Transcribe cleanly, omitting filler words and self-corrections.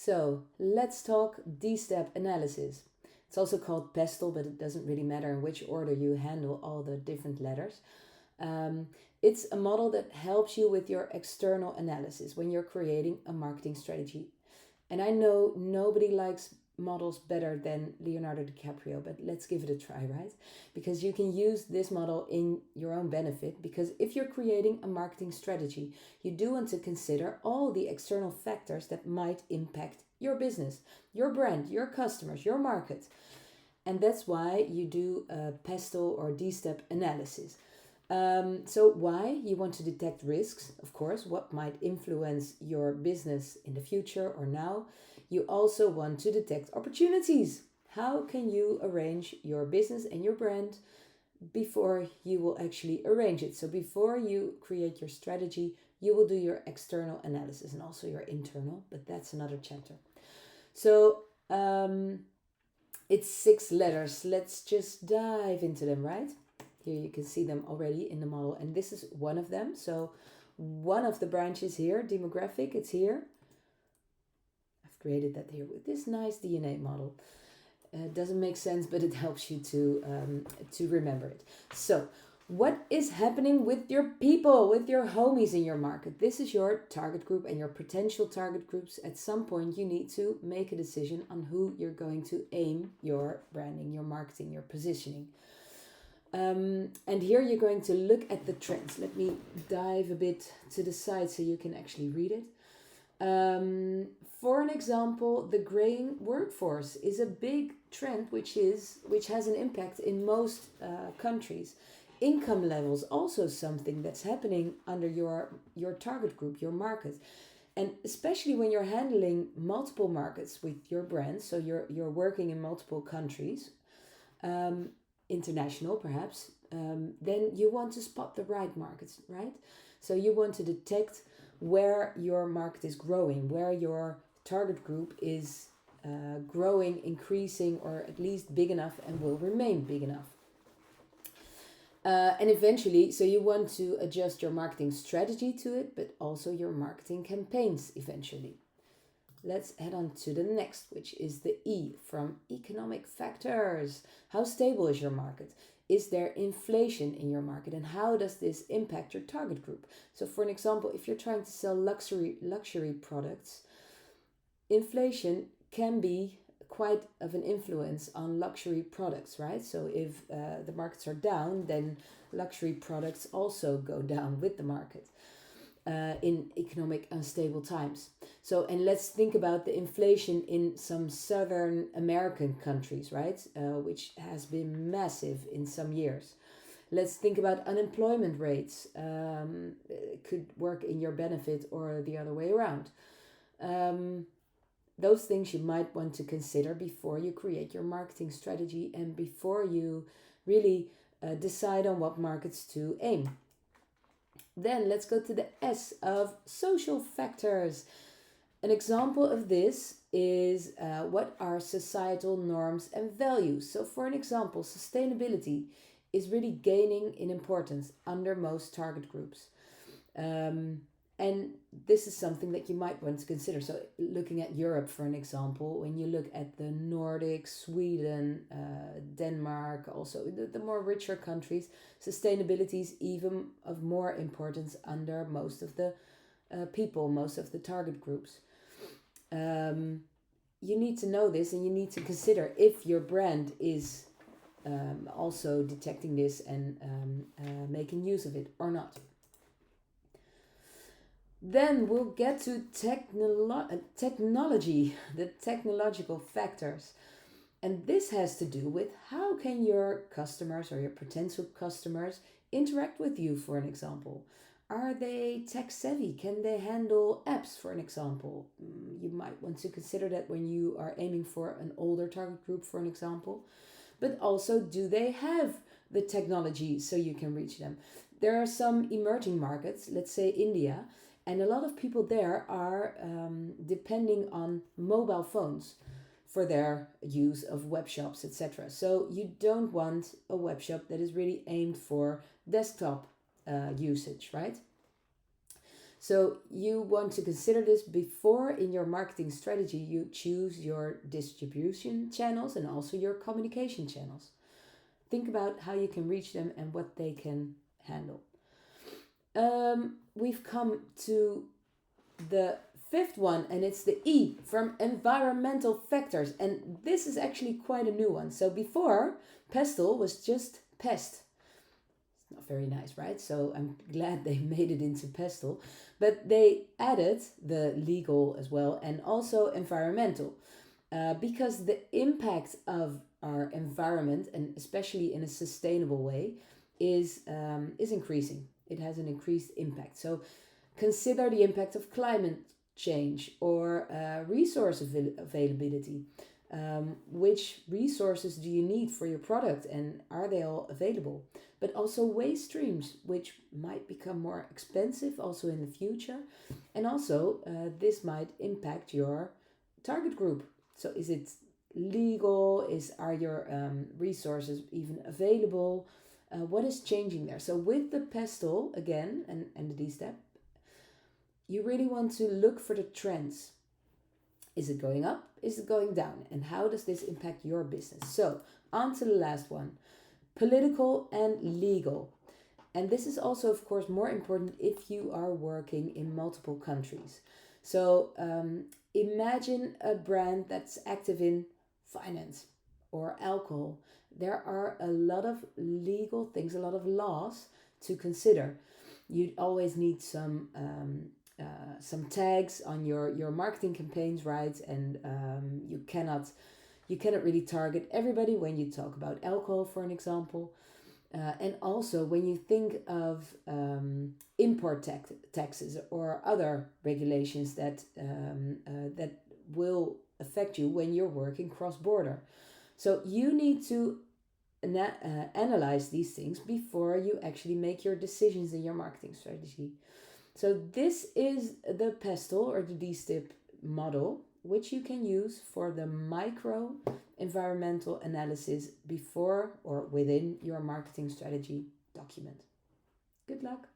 So let's talk DESTEP analysis. It's also called PESTLE, but it doesn't really matter in which order you handle all the different letters. Um, it's a model that helps you with your external analysis when you're creating a marketing strategy. And I know nobody likes models better than Leonardo DiCaprio, but let's give it a try, right? Because you can use this model in your own benefit. Because if you're creating a marketing strategy, you do want to consider all the external factors that might impact your business, your brand, your customers, your market. And that's why you do a PESTLE or DESTEP analysis. So why? You want to detect risks, of course, what might influence your business in the future or now. You also want to detect opportunities. How can you arrange your business and your brand before you will actually arrange it? So before you create your strategy, you will do your external analysis and also your internal, but that's another chapter. So it's 6 letters. Let's just dive into them, right? Here you can see them already in the model, and this is one of them. So one of the branches here, demographic, it's here. I've created that here with this nice DNA model. Doesn't make sense, but it helps you to remember it. So what is happening with your people, with your homies in your market? This is your target group and your potential target groups. At some point, you need to make a decision on who you're going to aim your branding, your marketing, your positioning. And here you're going to look at the trends. Let me dive a bit to the side so you can actually read it. For an example, the graying workforce is a big trend which has an impact in most countries. Income levels also something that's happening under your target group, your market. And especially when you're handling multiple markets with your brand, so you're working in multiple countries, international perhaps, then you want to spot the right markets, right? So you want to detect where your market is growing, where your target group is growing, increasing, or at least big enough and will remain big enough. And eventually, so you want to adjust your marketing strategy to it, but also your marketing campaigns eventually. Let's head on to the next, which is the E from economic factors. How stable is your market? Is there inflation in your market, and how does this impact your target group? So for an example, if you're trying to sell luxury products, inflation can be quite of an influence on luxury products, right? So if the markets are down, then luxury products also go down with the market. In economic unstable times. So, and let's think about the inflation in some Southern American countries, right? Which has been massive in some years. Let's think about unemployment rates. It could work in your benefit or the other way around. Those things you might want to consider before you create your marketing strategy and before you really decide on what markets to aim. Then let's go to the S of social factors. An example of this is what are societal norms and values. So, for an example, sustainability is really gaining in importance under most target groups. And this is something that you might want to consider. So, looking at Europe, for an example, when you look at the Nordics, Sweden, Denmark, also the more richer countries, sustainability is even of more importance under most of the people, most of the target groups. You need to know this, and you need to consider if your brand is also detecting this and making use of it or not. Then we'll get to technology, the technological factors. And this has to do with how can your customers or your potential customers interact with you, for an example. Are they tech savvy? Can they handle apps, for an example? You might want to consider that when you are aiming for an older target group, for an example. But also, do they have the technology so you can reach them? There are some emerging markets, let's say India, and a lot of people there are depending on mobile phones for their use of web shops, etc. So you don't want a web shop that is really aimed for desktop usage, right? So you want to consider this before in your marketing strategy you choose your distribution channels and also your communication channels. Think about how you can reach them and what they can handle. We've come to the fifth one, and it's the E from environmental factors. And this is actually quite a new one. So before, pestle was just pest. It's not very nice, right? So I'm glad they made it into pestle. But they added the legal as well and also environmental. Because the impact of our environment, and especially in a sustainable way, is increasing. It has an increased impact. So consider the impact of climate change or resource availability. Which resources do you need for your product and are they all available? But also waste streams, which might become more expensive also in the future. And also, this might impact your target group. So, is it legal? Are your resources even available? What is changing there? So, with the pestle again and the D-step, you really want to look for the trends. Is it going up? Is it going down? And how does this impact your business? So, on to the last one, political and legal. And this is also, of course, more important if you are working in multiple countries. So, imagine a brand that's active in finance or alcohol. There are a lot of legal things, a lot of laws to consider. You'd always need some tags on your marketing campaigns, right? And you cannot really target everybody when you talk about alcohol, for an example. And also when you think of import taxes or other regulations that will affect you when you're working cross border. So you need to analyze these things before you actually make your decisions in your marketing strategy. So this is the pestle or the DSTIP model, which you can use for the micro environmental analysis before or within your marketing strategy document. Good luck.